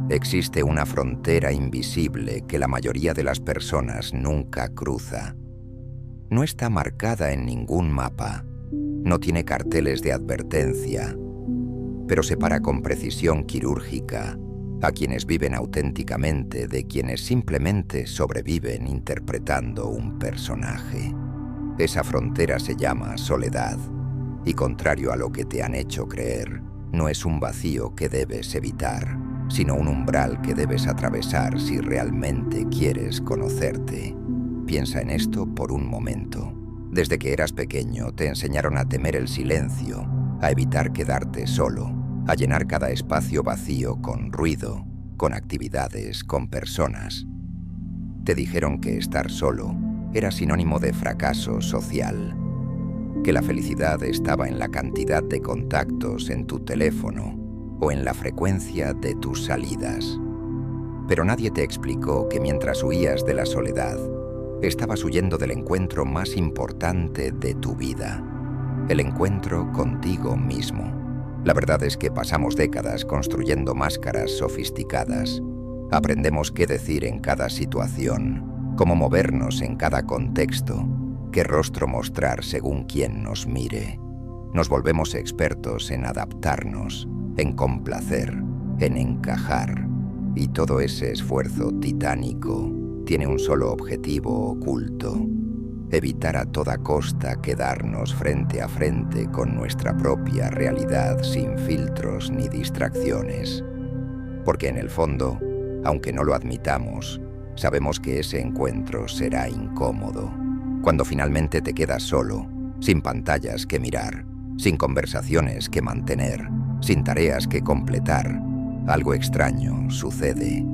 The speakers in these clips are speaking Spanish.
Existe una frontera invisible que la mayoría de las personas nunca cruza. No está marcada en ningún mapa, no tiene carteles de advertencia, pero separa con precisión quirúrgica a quienes viven auténticamente de quienes simplemente sobreviven interpretando un personaje. Esa frontera se llama soledad, y contrario a lo que te han hecho creer, no es un vacío que debes evitar, sino un umbral que debes atravesar si realmente quieres conocerte. Piensa en esto por un momento. Desde que eras pequeño te enseñaron a temer el silencio, a evitar quedarte solo, a llenar cada espacio vacío con ruido, con actividades, con personas. Te dijeron que estar solo era sinónimo de fracaso social, que la felicidad estaba en la cantidad de contactos en tu teléfono o en la frecuencia de tus salidas. Pero nadie te explicó que mientras huías de la soledad, estabas huyendo del encuentro más importante de tu vida, el encuentro contigo mismo. La verdad es que pasamos décadas construyendo máscaras sofisticadas. Aprendemos qué decir en cada situación, cómo movernos en cada contexto, qué rostro mostrar según quien nos mire. Nos volvemos expertos en adaptarnos, en complacer, en encajar. Y todo ese esfuerzo titánico tiene un solo objetivo oculto: evitar a toda costa quedarnos frente a frente con nuestra propia realidad sin filtros ni distracciones. Porque en el fondo, aunque no lo admitamos, sabemos que ese encuentro será incómodo. Cuando finalmente te quedas solo, sin pantallas que mirar, sin conversaciones que mantener, sin tareas que completar, algo extraño sucede.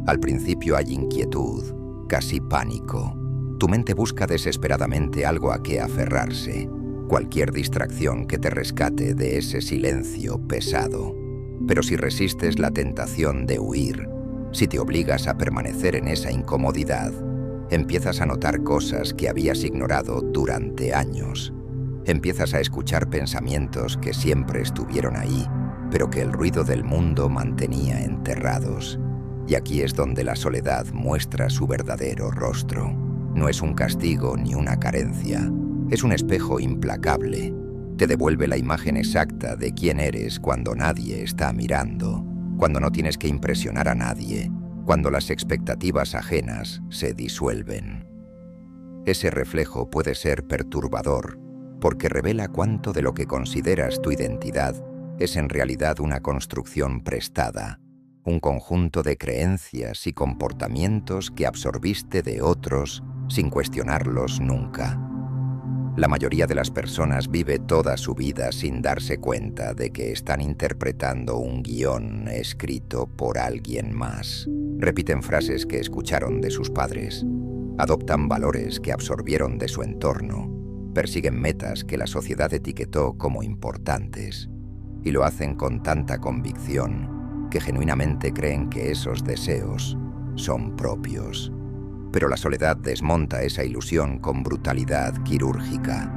Al principio hay inquietud, casi pánico. Tu mente busca desesperadamente algo a que aferrarse, cualquier distracción que te rescate de ese silencio pesado. Pero si resistes la tentación de huir, si te obligas a permanecer en esa incomodidad, empiezas a notar cosas que habías ignorado durante años. Empiezas a escuchar pensamientos que siempre estuvieron ahí, pero que el ruido del mundo mantenía enterrados. Y aquí es donde la soledad muestra su verdadero rostro. No es un castigo ni una carencia, es un espejo implacable. Te devuelve la imagen exacta de quién eres cuando nadie está mirando, cuando no tienes que impresionar a nadie, cuando las expectativas ajenas se disuelven. Ese reflejo puede ser perturbador, porque revela cuánto de lo que consideras tu identidad es en realidad una construcción prestada, un conjunto de creencias y comportamientos que absorbiste de otros sin cuestionarlos nunca. La mayoría de las personas vive toda su vida sin darse cuenta de que están interpretando un guión escrito por alguien más. Repiten frases que escucharon de sus padres, adoptan valores que absorbieron de su entorno, persiguen metas que la sociedad etiquetó como importantes, y lo hacen con tanta convicción que genuinamente creen que esos deseos son propios. Pero la soledad desmonta esa ilusión con brutalidad quirúrgica.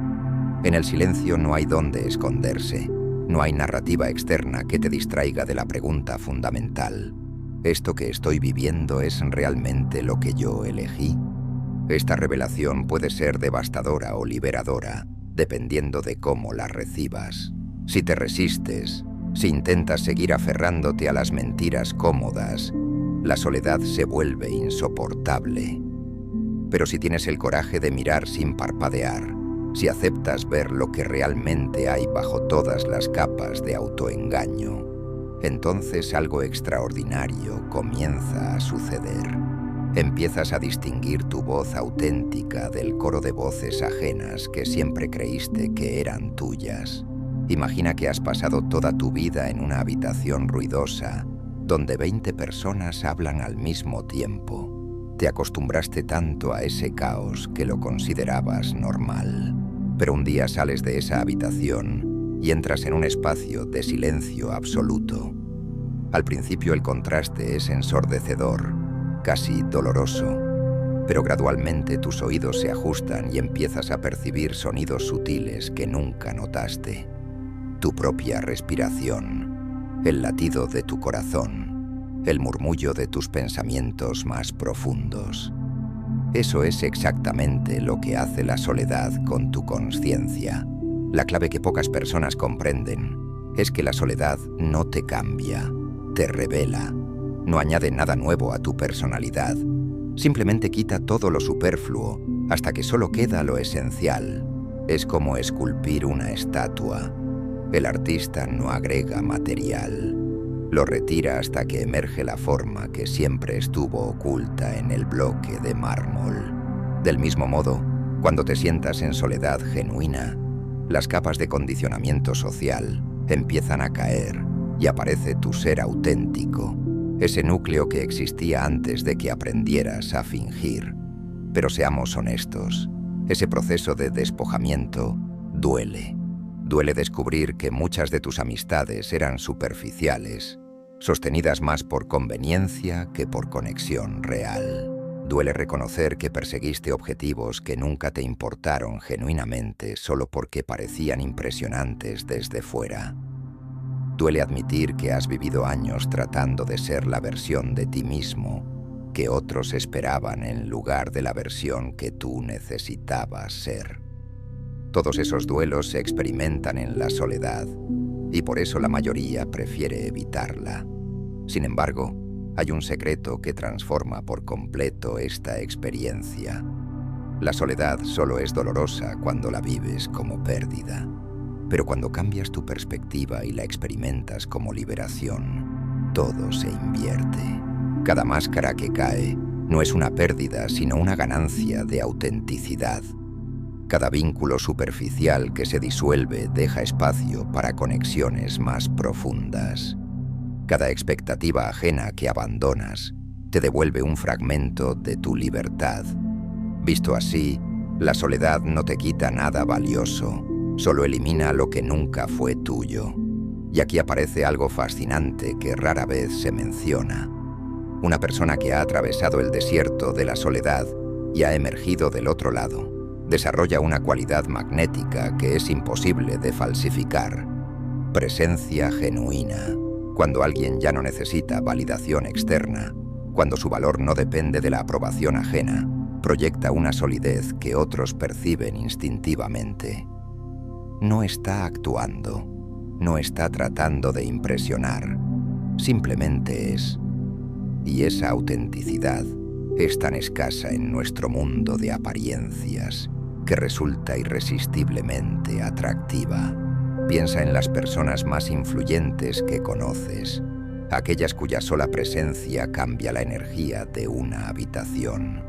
En el silencio no hay dónde esconderse, no hay narrativa externa que te distraiga de la pregunta fundamental: ¿esto que estoy viviendo es realmente lo que yo elegí? Esta revelación puede ser devastadora o liberadora, dependiendo de cómo la recibas. Si te resistes, si intentas seguir aferrándote a las mentiras cómodas, la soledad se vuelve insoportable. Pero si tienes el coraje de mirar sin parpadear, si aceptas ver lo que realmente hay bajo todas las capas de autoengaño, entonces algo extraordinario comienza a suceder. Empiezas a distinguir tu voz auténtica del coro de voces ajenas que siempre creíste que eran tuyas. Imagina que has pasado toda tu vida en una habitación ruidosa, donde 20 personas hablan al mismo tiempo. Te acostumbraste tanto a ese caos que lo considerabas normal. Pero un día sales de esa habitación y entras en un espacio de silencio absoluto. Al principio el contraste es ensordecedor, casi doloroso, pero gradualmente tus oídos se ajustan y empiezas a percibir sonidos sutiles que nunca notaste. Tu propia respiración, el latido de tu corazón, el murmullo de tus pensamientos más profundos. Eso es exactamente lo que hace la soledad con tu consciencia. La clave que pocas personas comprenden es que la soledad no te cambia, te revela, no añade nada nuevo a tu personalidad, simplemente quita todo lo superfluo hasta que solo queda lo esencial. Es como esculpir una estatua. El artista no agrega material, lo retira hasta que emerge la forma que siempre estuvo oculta en el bloque de mármol. Del mismo modo, cuando te sientas en soledad genuina, las capas de condicionamiento social empiezan a caer y aparece tu ser auténtico, ese núcleo que existía antes de que aprendieras a fingir. Pero seamos honestos, ese proceso de despojamiento duele. Duele descubrir que muchas de tus amistades eran superficiales, sostenidas más por conveniencia que por conexión real. Duele reconocer que perseguiste objetivos que nunca te importaron genuinamente solo porque parecían impresionantes desde fuera. Duele admitir que has vivido años tratando de ser la versión de ti mismo que otros esperaban en lugar de la versión que tú necesitabas ser. Todos esos duelos se experimentan en la soledad y por eso la mayoría prefiere evitarla. Sin embargo, hay un secreto que transforma por completo esta experiencia. La soledad solo es dolorosa cuando la vives como pérdida, pero cuando cambias tu perspectiva y la experimentas como liberación, todo se invierte. Cada máscara que cae no es una pérdida, sino una ganancia de autenticidad. Cada vínculo superficial que se disuelve deja espacio para conexiones más profundas. Cada expectativa ajena que abandonas te devuelve un fragmento de tu libertad. Visto así, la soledad no te quita nada valioso, solo elimina lo que nunca fue tuyo. Y aquí aparece algo fascinante que rara vez se menciona. Una persona que ha atravesado el desierto de la soledad y ha emergido del otro lado, desarrolla una cualidad magnética que es imposible de falsificar. Presencia genuina. Cuando alguien ya no necesita validación externa, cuando su valor no depende de la aprobación ajena, proyecta una solidez que otros perciben instintivamente. No está actuando, no está tratando de impresionar, simplemente es. Y esa autenticidad es tan escasa en nuestro mundo de apariencias que resulta irresistiblemente atractiva. Piensa en las personas más influyentes que conoces, aquellas cuya sola presencia cambia la energía de una habitación.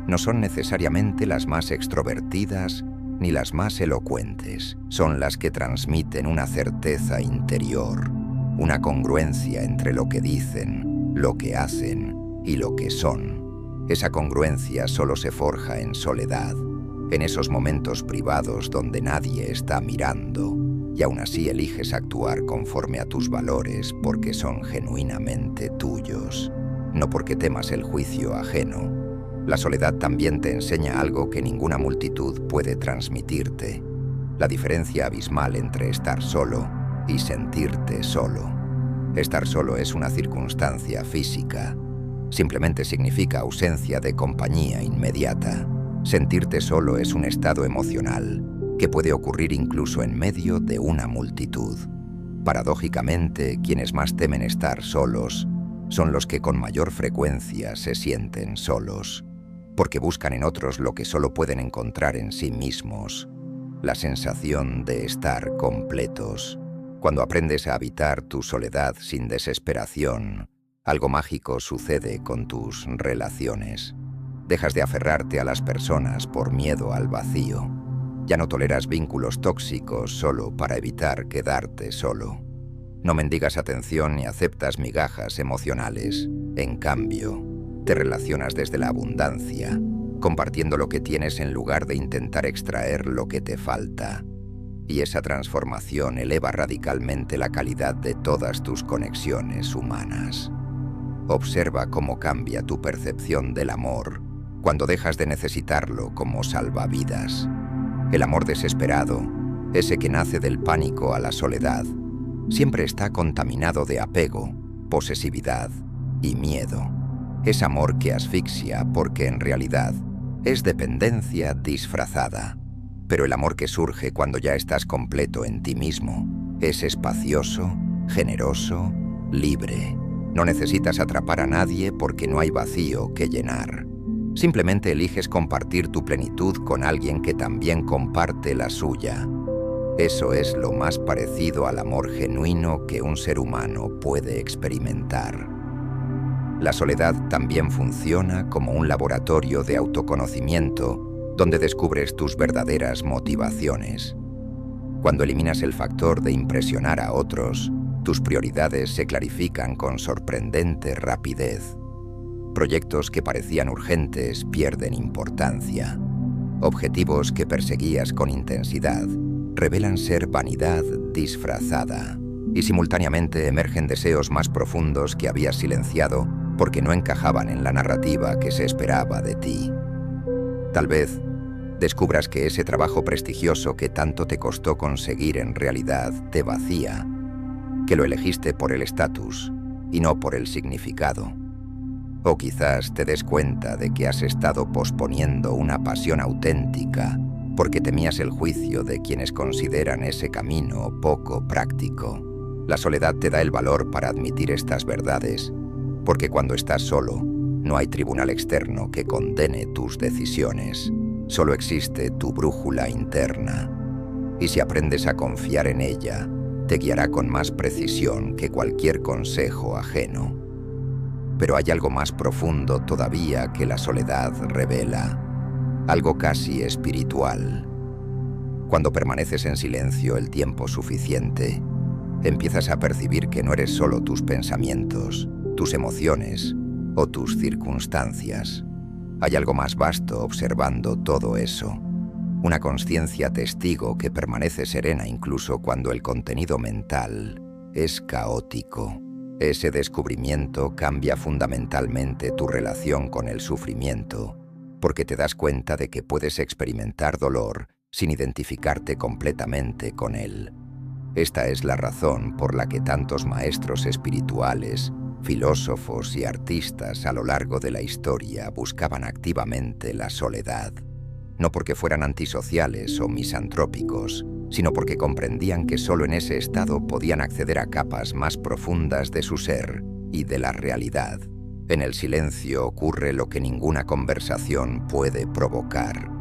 No son necesariamente las más extrovertidas ni las más elocuentes, son las que transmiten una certeza interior, una congruencia entre lo que dicen, lo que hacen y lo que son. Esa congruencia solo se forja en soledad, en esos momentos privados donde nadie está mirando, y aún así eliges actuar conforme a tus valores porque son genuinamente tuyos, no porque temas el juicio ajeno. La soledad también te enseña algo que ninguna multitud puede transmitirte: la diferencia abismal entre estar solo y sentirte solo. Estar solo es una circunstancia física. Simplemente significa ausencia de compañía inmediata. Sentirte solo es un estado emocional que puede ocurrir incluso en medio de una multitud. Paradójicamente, quienes más temen estar solos son los que con mayor frecuencia se sienten solos, porque buscan en otros lo que solo pueden encontrar en sí mismos: la sensación de estar completos. Cuando aprendes a habitar tu soledad sin desesperación, algo mágico sucede con tus relaciones. Dejas de aferrarte a las personas por miedo al vacío. Ya no toleras vínculos tóxicos solo para evitar quedarte solo. No mendigas atención ni aceptas migajas emocionales. En cambio, te relacionas desde la abundancia, compartiendo lo que tienes en lugar de intentar extraer lo que te falta. Y esa transformación eleva radicalmente la calidad de todas tus conexiones humanas. Observa cómo cambia tu percepción del amor cuando dejas de necesitarlo como salvavidas. El amor desesperado, ese que nace del pánico a la soledad, siempre está contaminado de apego, posesividad y miedo. Es amor que asfixia porque en realidad es dependencia disfrazada. Pero el amor que surge cuando ya estás completo en ti mismo es espacioso, generoso, libre. No necesitas atrapar a nadie porque no hay vacío que llenar. Simplemente eliges compartir tu plenitud con alguien que también comparte la suya. Eso es lo más parecido al amor genuino que un ser humano puede experimentar. La soledad también funciona como un laboratorio de autoconocimiento donde descubres tus verdaderas motivaciones. Cuando eliminas el factor de impresionar a otros, tus prioridades se clarifican con sorprendente rapidez. Proyectos que parecían urgentes pierden importancia. Objetivos que perseguías con intensidad revelan ser vanidad disfrazada, y simultáneamente emergen deseos más profundos que habías silenciado porque no encajaban en la narrativa que se esperaba de ti. Tal vez descubras que ese trabajo prestigioso que tanto te costó conseguir en realidad te vacía, que lo elegiste por el estatus y no por el significado. O quizás te des cuenta de que has estado posponiendo una pasión auténtica porque temías el juicio de quienes consideran ese camino poco práctico. La soledad te da el valor para admitir estas verdades, porque cuando estás solo, no hay tribunal externo que condene tus decisiones. Solo existe tu brújula interna. Y si aprendes a confiar en ella, te guiará con más precisión que cualquier consejo ajeno. Pero hay algo más profundo todavía que la soledad revela, algo casi espiritual. Cuando permaneces en silencio el tiempo suficiente, empiezas a percibir que no eres solo tus pensamientos, tus emociones o tus circunstancias. Hay algo más vasto observando todo eso. Una consciencia testigo que permanece serena incluso cuando el contenido mental es caótico. Ese descubrimiento cambia fundamentalmente tu relación con el sufrimiento, porque te das cuenta de que puedes experimentar dolor sin identificarte completamente con él. Esta es la razón por la que tantos maestros espirituales, filósofos y artistas a lo largo de la historia buscaban activamente la soledad. No porque fueran antisociales o misantrópicos, sino porque comprendían que solo en ese estado podían acceder a capas más profundas de su ser y de la realidad. En el silencio ocurre lo que ninguna conversación puede provocar.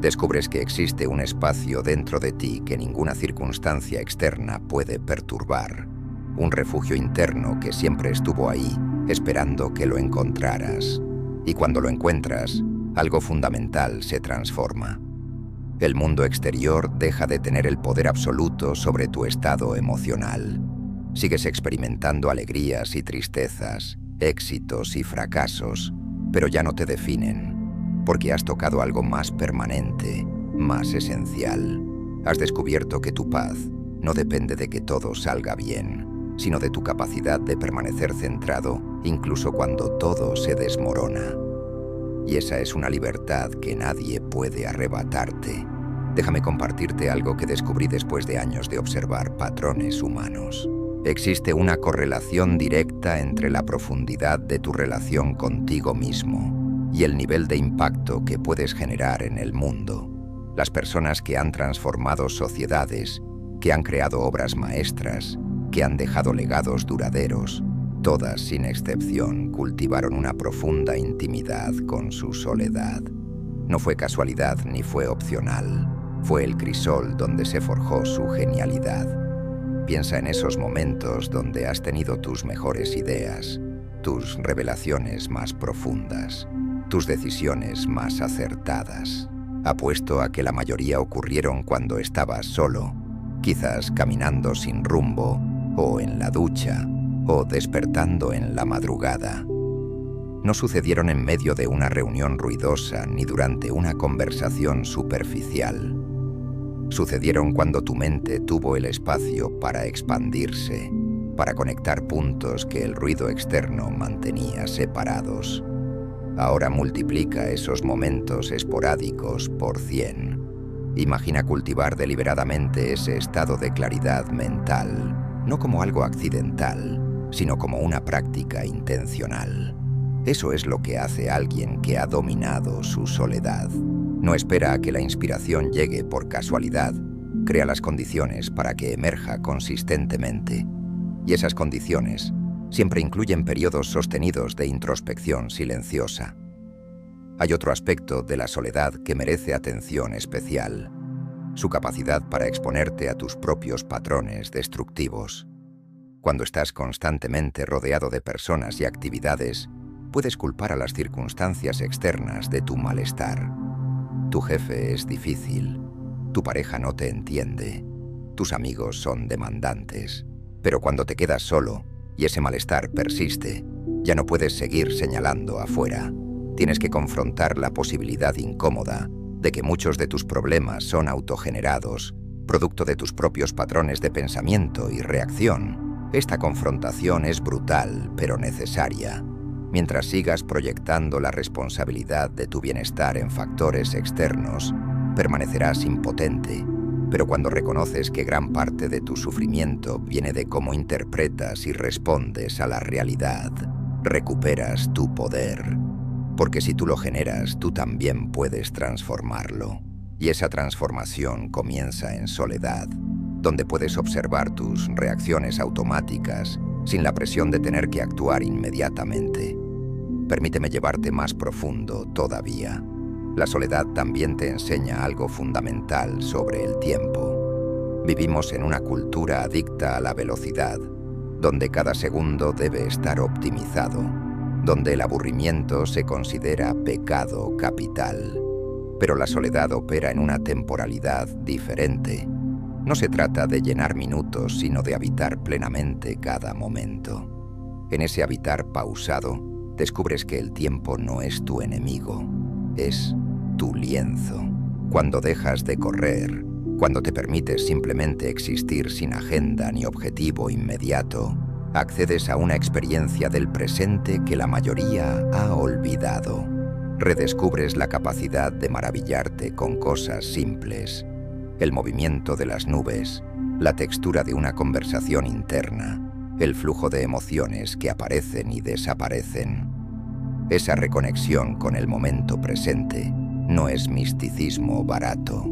Descubres que existe un espacio dentro de ti que ninguna circunstancia externa puede perturbar. Un refugio interno que siempre estuvo ahí, esperando que lo encontraras. Y cuando lo encuentras, algo fundamental se transforma. El mundo exterior deja de tener el poder absoluto sobre tu estado emocional. Sigues experimentando alegrías y tristezas, éxitos y fracasos, pero ya no te definen, porque has tocado algo más permanente, más esencial. Has descubierto que tu paz no depende de que todo salga bien, sino de tu capacidad de permanecer centrado incluso cuando todo se desmorona. Y esa es una libertad que nadie puede arrebatarte. Déjame compartirte algo que descubrí después de años de observar patrones humanos. Existe una correlación directa entre la profundidad de tu relación contigo mismo y el nivel de impacto que puedes generar en el mundo. Las personas que han transformado sociedades, que han creado obras maestras, que han dejado legados duraderos, todas sin excepción cultivaron una profunda intimidad con su soledad. No fue casualidad ni fue opcional, fue el crisol donde se forjó su genialidad. Piensa en esos momentos donde has tenido tus mejores ideas, tus revelaciones más profundas, tus decisiones más acertadas. Apuesto a que la mayoría ocurrieron cuando estabas solo, quizás caminando sin rumbo, o en la ducha, o despertando en la madrugada. No sucedieron en medio de una reunión ruidosa ni durante una conversación superficial. Sucedieron cuando tu mente tuvo el espacio para expandirse, para conectar puntos que el ruido externo mantenía separados. Ahora multiplica esos momentos esporádicos por 100. Imagina cultivar deliberadamente ese estado de claridad mental, no como algo accidental, sino como una práctica intencional. Eso es lo que hace alguien que ha dominado su soledad. No espera a que la inspiración llegue por casualidad, crea las condiciones para que emerja consistentemente. Y esas condiciones siempre incluyen periodos sostenidos de introspección silenciosa. Hay otro aspecto de la soledad que merece atención especial: su capacidad para exponerte a tus propios patrones destructivos. Cuando estás constantemente rodeado de personas y actividades, puedes culpar a las circunstancias externas de tu malestar. Tu jefe es difícil, tu pareja no te entiende, tus amigos son demandantes. Pero cuando te quedas solo y ese malestar persiste, ya no puedes seguir señalando afuera. Tienes que confrontar la posibilidad incómoda de que muchos de tus problemas son autogenerados, producto de tus propios patrones de pensamiento y reacción. Esta confrontación es brutal, pero necesaria. Mientras sigas proyectando la responsabilidad de tu bienestar en factores externos, permanecerás impotente. Pero cuando reconoces que gran parte de tu sufrimiento viene de cómo interpretas y respondes a la realidad, recuperas tu poder. Porque si tú lo generas, tú también puedes transformarlo. Y esa transformación comienza en soledad, donde puedes observar tus reacciones automáticas sin la presión de tener que actuar inmediatamente. Permíteme llevarte más profundo todavía. La soledad también te enseña algo fundamental sobre el tiempo. Vivimos en una cultura adicta a la velocidad, donde cada segundo debe estar optimizado, donde el aburrimiento se considera pecado capital. Pero la soledad opera en una temporalidad diferente. No se trata de llenar minutos, sino de habitar plenamente cada momento. En ese habitar pausado, descubres que el tiempo no es tu enemigo, es tu lienzo. Cuando dejas de correr, cuando te permites simplemente existir sin agenda ni objetivo inmediato, accedes a una experiencia del presente que la mayoría ha olvidado. Redescubres la capacidad de maravillarte con cosas simples: el movimiento de las nubes, la textura de una conversación interna, el flujo de emociones que aparecen y desaparecen. Esa reconexión con el momento presente no es misticismo barato,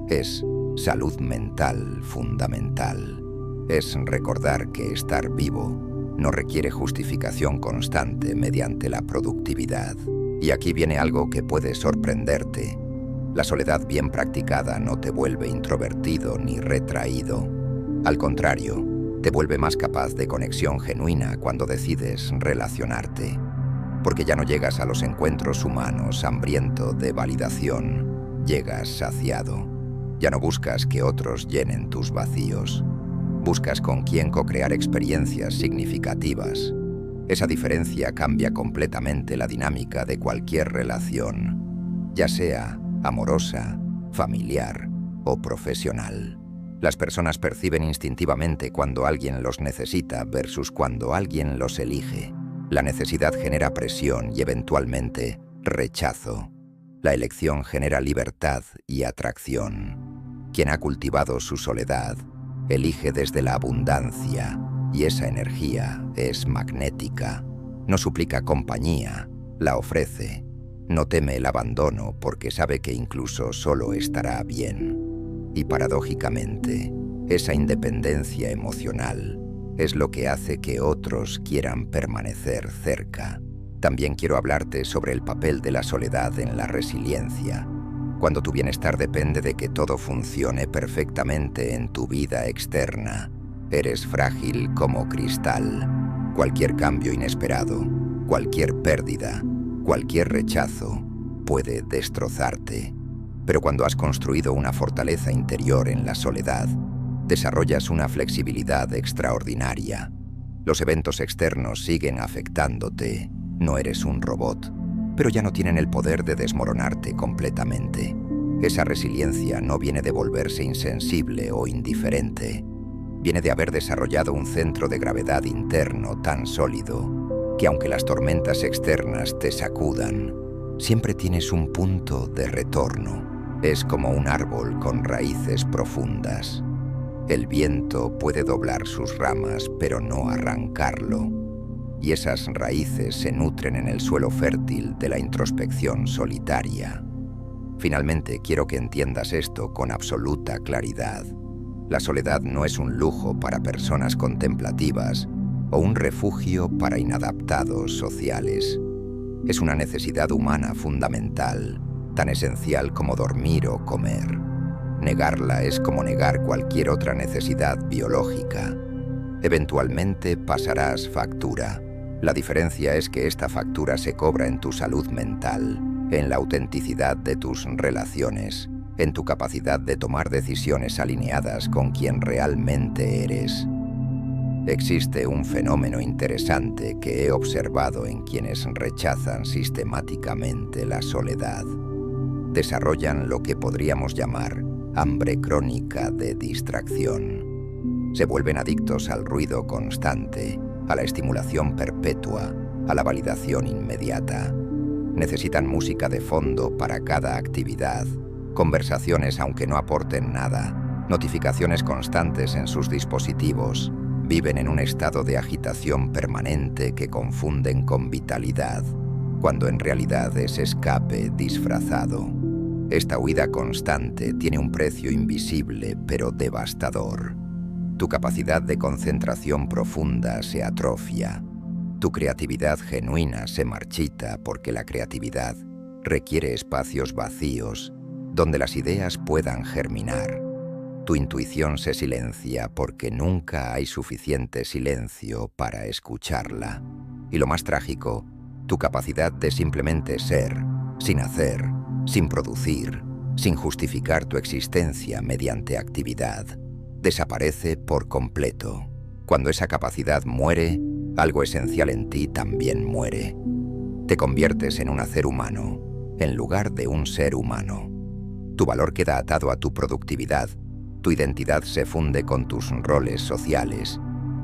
es salud mental fundamental. Es recordar que estar vivo no requiere justificación constante mediante la productividad. Y aquí viene algo que puede sorprenderte. La soledad bien practicada no te vuelve introvertido ni retraído. Al contrario, te vuelve más capaz de conexión genuina cuando decides relacionarte. Porque ya no llegas a los encuentros humanos hambriento de validación, llegas saciado. Ya no buscas que otros llenen tus vacíos. Buscas con quién co-crear experiencias significativas. Esa diferencia cambia completamente la dinámica de cualquier relación, ya sea amorosa, familiar o profesional. Las personas perciben instintivamente cuando alguien los necesita versus cuando alguien los elige. La necesidad genera presión y eventualmente rechazo. La elección genera libertad y atracción. Quien ha cultivado su soledad elige desde la abundancia, y esa energía es magnética. No suplica compañía, la ofrece. No teme el abandono porque sabe que incluso solo estará bien. Y paradójicamente, esa independencia emocional es lo que hace que otros quieran permanecer cerca. También quiero hablarte sobre el papel de la soledad en la resiliencia. Cuando tu bienestar depende de que todo funcione perfectamente en tu vida externa, eres frágil como cristal. Cualquier cambio inesperado, cualquier pérdida, cualquier rechazo puede destrozarte. Pero cuando has construido una fortaleza interior en la soledad, desarrollas una flexibilidad extraordinaria. Los eventos externos siguen afectándote, no eres un robot, pero ya no tienen el poder de desmoronarte completamente. Esa resiliencia no viene de volverse insensible o indiferente. Viene de haber desarrollado un centro de gravedad interno tan sólido que aunque las tormentas externas te sacudan, siempre tienes un punto de retorno. Es como un árbol con raíces profundas. El viento puede doblar sus ramas, pero no arrancarlo. Y esas raíces se nutren en el suelo fértil de la introspección solitaria. Finalmente, quiero que entiendas esto con absoluta claridad. La soledad no es un lujo para personas contemplativas o un refugio para inadaptados sociales. Es una necesidad humana fundamental, tan esencial como dormir o comer. Negarla es como negar cualquier otra necesidad biológica. Eventualmente pasarás factura. La diferencia es que esta factura se cobra en tu salud mental, en la autenticidad de tus relaciones, en tu capacidad de tomar decisiones alineadas con quien realmente eres. Existe un fenómeno interesante que he observado en quienes rechazan sistemáticamente la soledad. Desarrollan lo que podríamos llamar hambre crónica de distracción. Se vuelven adictos al ruido constante, a la estimulación perpetua, a la validación inmediata. Necesitan música de fondo para cada actividad, conversaciones aunque no aporten nada, notificaciones constantes en sus dispositivos. Viven en un estado de agitación permanente que confunden con vitalidad, cuando en realidad es escape disfrazado. Esta huida constante tiene un precio invisible pero devastador. Tu capacidad de concentración profunda se atrofia. Tu creatividad genuina se marchita porque la creatividad requiere espacios vacíos donde las ideas puedan germinar. Tu intuición se silencia porque nunca hay suficiente silencio para escucharla. Y lo más trágico, tu capacidad de simplemente ser, sin hacer, sin producir, sin justificar tu existencia mediante actividad, desaparece por completo. Cuando esa capacidad muere, algo esencial en ti también muere. Te conviertes en un hacer humano, en lugar de un ser humano. Tu valor queda atado a tu productividad, tu identidad se funde con tus roles sociales,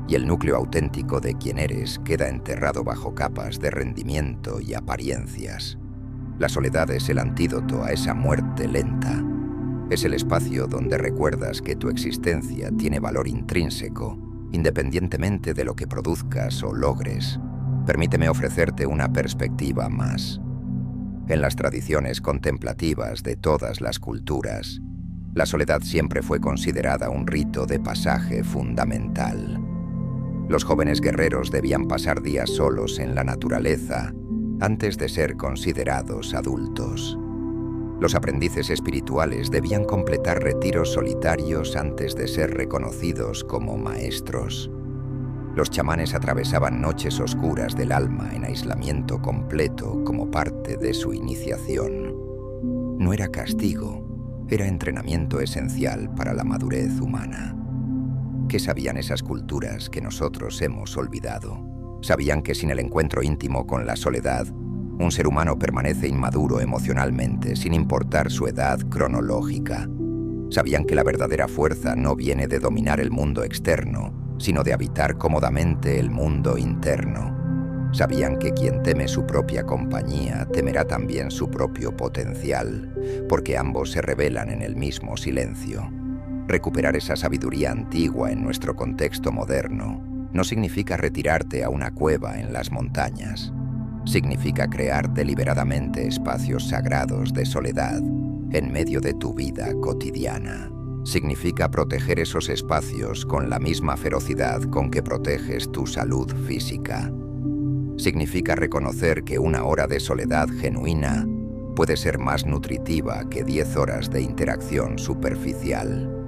y el núcleo auténtico de quien eres queda enterrado bajo capas de rendimiento y apariencias. La soledad es el antídoto a esa muerte lenta. Es el espacio donde recuerdas que tu existencia tiene valor intrínseco, independientemente de lo que produzcas o logres. Permíteme ofrecerte una perspectiva más. En las tradiciones contemplativas de todas las culturas, la soledad siempre fue considerada un rito de pasaje fundamental. Los jóvenes guerreros debían pasar días solos en la naturaleza antes de ser considerados adultos. Los aprendices espirituales debían completar retiros solitarios antes de ser reconocidos como maestros. Los chamanes atravesaban noches oscuras del alma en aislamiento completo como parte de su iniciación. No era castigo, era entrenamiento esencial para la madurez humana. ¿Qué sabían esas culturas que nosotros hemos olvidado? Sabían que sin el encuentro íntimo con la soledad, un ser humano permanece inmaduro emocionalmente sin importar su edad cronológica. Sabían que la verdadera fuerza no viene de dominar el mundo externo, sino de habitar cómodamente el mundo interno. Sabían que quien teme su propia compañía temerá también su propio potencial, porque ambos se revelan en el mismo silencio. Recuperar esa sabiduría antigua en nuestro contexto moderno no significa retirarte a una cueva en las montañas. Significa crear deliberadamente espacios sagrados de soledad en medio de tu vida cotidiana. Significa proteger esos espacios con la misma ferocidad con que proteges tu salud física. Significa reconocer que una hora de soledad genuina puede ser más nutritiva que 10 horas de interacción superficial.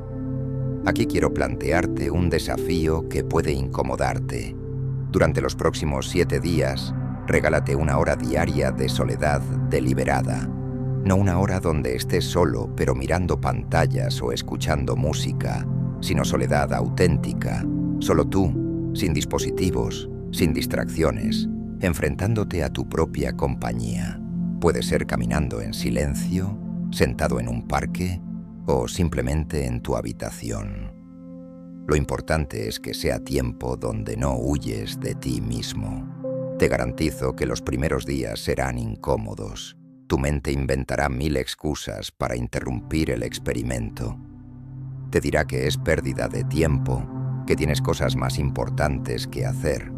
Aquí quiero plantearte un desafío que puede incomodarte. Durante los próximos 7 días, regálate una hora diaria de soledad deliberada. No una hora donde estés solo, pero mirando pantallas o escuchando música, sino soledad auténtica, solo tú, sin dispositivos, sin distracciones, enfrentándote a tu propia compañía. Puede ser caminando en silencio, sentado en un parque o simplemente en tu habitación. Lo importante es que sea tiempo donde no huyes de ti mismo. Te garantizo que los primeros días serán incómodos. Tu mente inventará 1000 excusas para interrumpir el experimento. Te dirá que es pérdida de tiempo, que tienes cosas más importantes que hacer,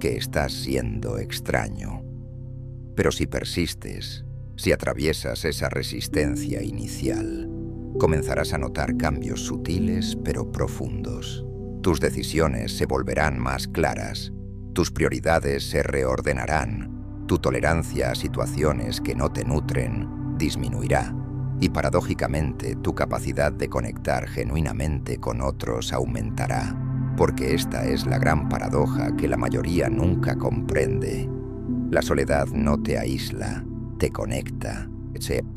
que estás siendo extraño. Pero si persistes, si atraviesas esa resistencia inicial, comenzarás a notar cambios sutiles pero profundos. Tus decisiones se volverán más claras, tus prioridades se reordenarán, tu tolerancia a situaciones que no te nutren disminuirá y paradójicamente tu capacidad de conectar genuinamente con otros aumentará, porque esta es la gran paradoja que la mayoría nunca comprende. La soledad no te aísla, te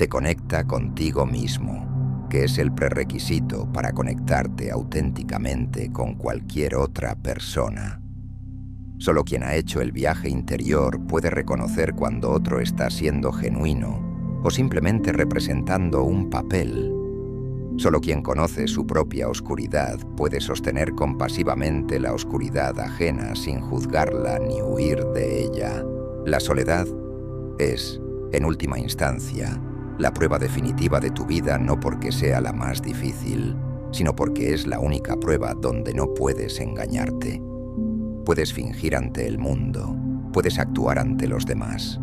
conecta contigo mismo, que es el prerequisito para conectarte auténticamente con cualquier otra persona. Solo quien ha hecho el viaje interior puede reconocer cuando otro está siendo genuino o simplemente representando un papel. Solo quien conoce su propia oscuridad puede sostener compasivamente la oscuridad ajena sin juzgarla ni huir de ella. La soledad es, en última instancia, la prueba definitiva de tu vida, no porque sea la más difícil, sino porque es la única prueba donde no puedes engañarte. Puedes fingir ante el mundo, puedes actuar ante los demás,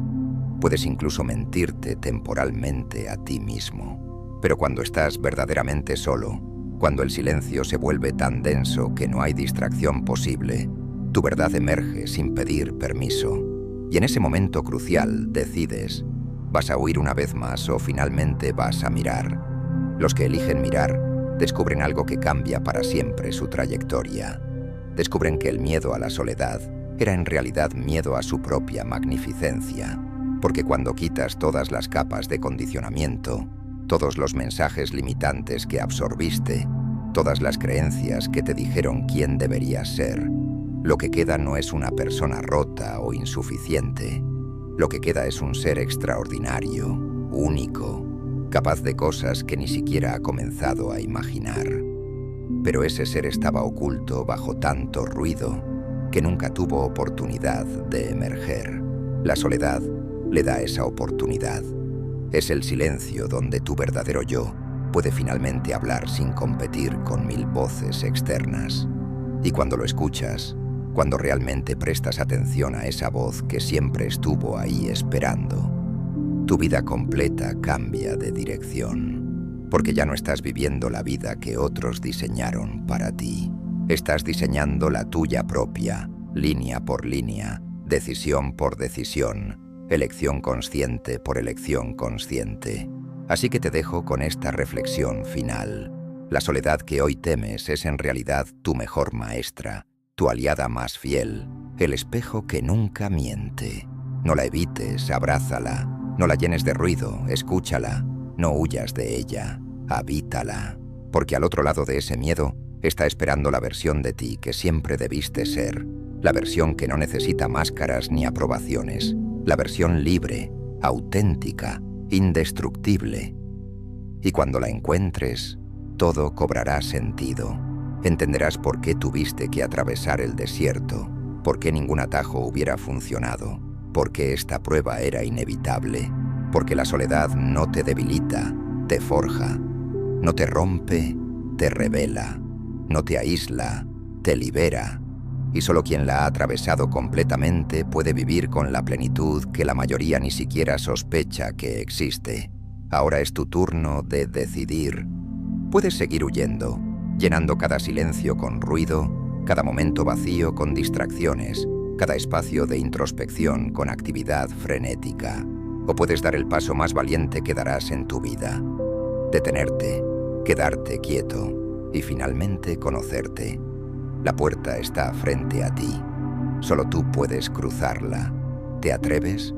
puedes incluso mentirte temporalmente a ti mismo. Pero cuando estás verdaderamente solo, cuando el silencio se vuelve tan denso que no hay distracción posible, tu verdad emerge sin pedir permiso. Y en ese momento crucial decides, ¿vas a huir una vez más o finalmente vas a mirar? Los que eligen mirar descubren algo que cambia para siempre su trayectoria. Descubren que el miedo a la soledad era en realidad miedo a su propia magnificencia, porque cuando quitas todas las capas de condicionamiento, todos los mensajes limitantes que absorbiste, todas las creencias que te dijeron quién deberías ser, lo que queda no es una persona rota o insuficiente. Lo que queda es un ser extraordinario, único, capaz de cosas que ni siquiera ha comenzado a imaginar. Pero ese ser estaba oculto bajo tanto ruido que nunca tuvo oportunidad de emerger. La soledad le da esa oportunidad. Es el silencio donde tu verdadero yo puede finalmente hablar sin competir con 1000 voces externas. Y cuando lo escuchas, cuando realmente prestas atención a esa voz que siempre estuvo ahí esperando, tu vida completa cambia de dirección, porque ya no estás viviendo la vida que otros diseñaron para ti. Estás diseñando la tuya propia, línea por línea, decisión por decisión, elección consciente por elección consciente. Así que te dejo con esta reflexión final. La soledad que hoy temes es en realidad tu mejor maestra, tu aliada más fiel, el espejo que nunca miente. No la evites, abrázala, no la llenes de ruido, escúchala, no huyas de ella, habítala, porque al otro lado de ese miedo está esperando la versión de ti que siempre debiste ser, la versión que no necesita máscaras ni aprobaciones, la versión libre, auténtica, indestructible. Y cuando la encuentres, todo cobrará sentido. Entenderás por qué tuviste que atravesar el desierto, por qué ningún atajo hubiera funcionado, por qué esta prueba era inevitable, porque la soledad no te debilita, te forja, no te rompe, te revela, no te aísla, te libera, y solo quien la ha atravesado completamente puede vivir con la plenitud que la mayoría ni siquiera sospecha que existe. Ahora es tu turno de decidir. Puedes seguir huyendo, llenando cada silencio con ruido, cada momento vacío con distracciones, cada espacio de introspección con actividad frenética. O puedes dar el paso más valiente que darás en tu vida. Detenerte, quedarte quieto y finalmente conocerte. La puerta está frente a ti. Solo tú puedes cruzarla. ¿Te atreves?